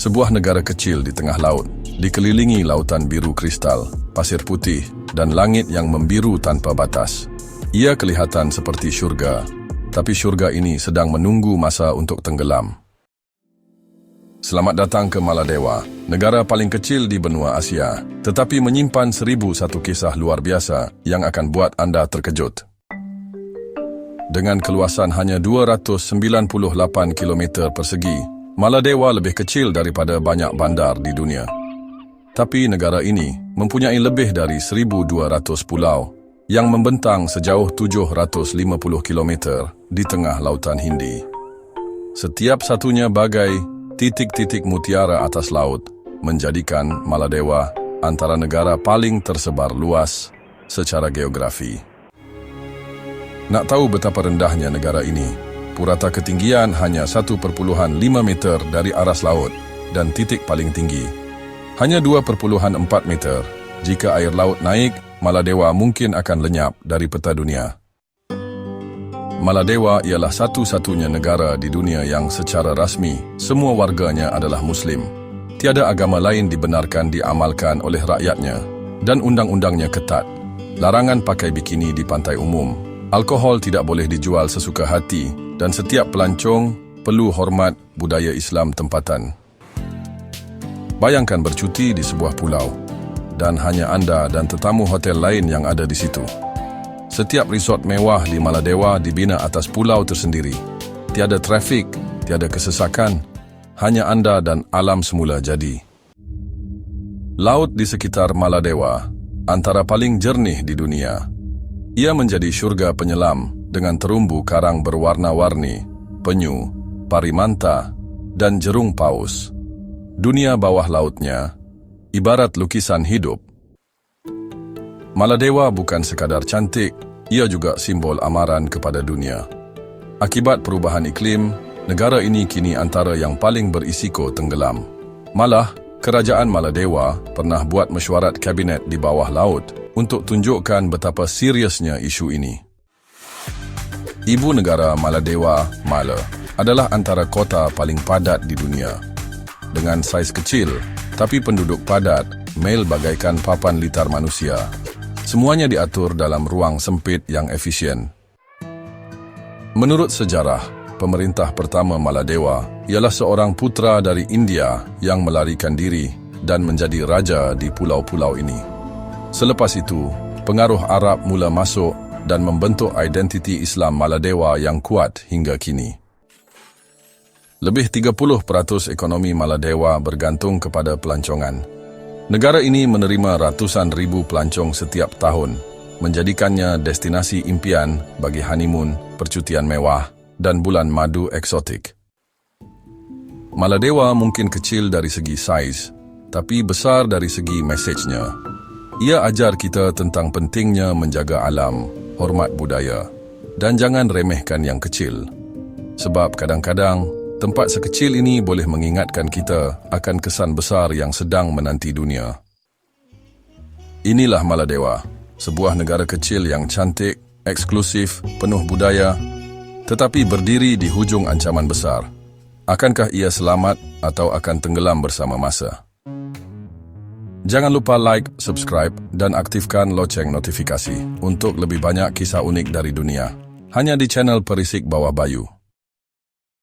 Sebuah negara kecil di tengah laut, dikelilingi lautan biru kristal, pasir putih, dan langit yang membiru tanpa batas. Ia kelihatan seperti syurga, tapi syurga ini sedang menunggu masa untuk tenggelam. Selamat datang ke Maladewa, negara paling kecil di benua Asia, tetapi menyimpan 1001 kisah luar biasa yang akan buat anda terkejut. Dengan keluasan hanya 298 km persegi, Maladewa lebih kecil daripada banyak bandar di dunia. Tapi negara ini mempunyai lebih dari 1,200 pulau yang membentang sejauh 750 km di tengah lautan Hindi. Setiap satunya bagai titik-titik mutiara atas laut, menjadikan Maladewa antara negara paling tersebar luas secara geografi. Nak tahu betapa rendahnya negara ini? Purata ketinggian hanya 1,5 meter dari aras laut dan titik paling tinggi hanya 2,4 meter. Jika air laut naik, Maladewa mungkin akan lenyap dari peta dunia. Maladewa ialah satu-satunya negara di dunia yang secara rasmi semua warganya adalah Muslim. Tiada agama lain dibenarkan diamalkan oleh rakyatnya dan undang-undangnya ketat. Larangan pakai bikini di pantai umum. Alkohol tidak boleh dijual sesuka hati dan setiap pelancong perlu hormat budaya Islam tempatan. Bayangkan bercuti di sebuah pulau dan hanya anda dan tetamu hotel lain yang ada di situ. Setiap resort mewah di Maladewa dibina atas pulau tersendiri. Tiada trafik, tiada kesesakan, hanya anda dan alam semula jadi. Laut di sekitar Maladewa antara paling jernih di dunia. Ia menjadi syurga penyelam dengan terumbu karang berwarna-warni, penyu, parimanta, dan jerung paus. Dunia bawah lautnya ibarat lukisan hidup. Maladewa bukan sekadar cantik, ia juga simbol amaran kepada dunia. Akibat perubahan iklim, negara ini kini antara yang paling berisiko tenggelam. Malah, kerajaan Maladewa pernah buat mesyuarat kabinet di bawah laut untuk tunjukkan betapa seriusnya isu ini. Ibu negara Maladewa, Male, adalah antara kota paling padat di dunia. Dengan saiz kecil, tapi penduduk padat, Male bagaikan papan litar manusia. Semuanya diatur dalam ruang sempit yang efisien. Menurut sejarah, pemerintah pertama Maladewa ialah seorang putra dari India yang melarikan diri dan menjadi raja di pulau-pulau ini. Selepas itu, pengaruh Arab mula masuk dan membentuk identiti Islam Maladewa yang kuat hingga kini. Lebih 30% ekonomi Maladewa bergantung kepada pelancongan. Negara ini menerima ratusan ribu pelancong setiap tahun, menjadikannya destinasi impian bagi honeymoon, percutian mewah, dan bulan madu eksotik. Maladewa mungkin kecil dari segi saiz, tapi besar dari segi mesejnya. Ia ajar kita tentang pentingnya menjaga alam, hormat budaya, dan jangan remehkan yang kecil. Sebab kadang-kadang, tempat sekecil ini boleh mengingatkan kita akan kesan besar yang sedang menanti dunia. Inilah Maladewa, sebuah negara kecil yang cantik, eksklusif, penuh budaya, tetapi berdiri di hujung ancaman besar. Akankah ia selamat atau akan tenggelam bersama masa? Jangan lupa like, subscribe, dan aktifkan loceng notifikasi untuk lebih banyak kisah unik dari dunia. Hanya di channel Perisik Bawah Bayu.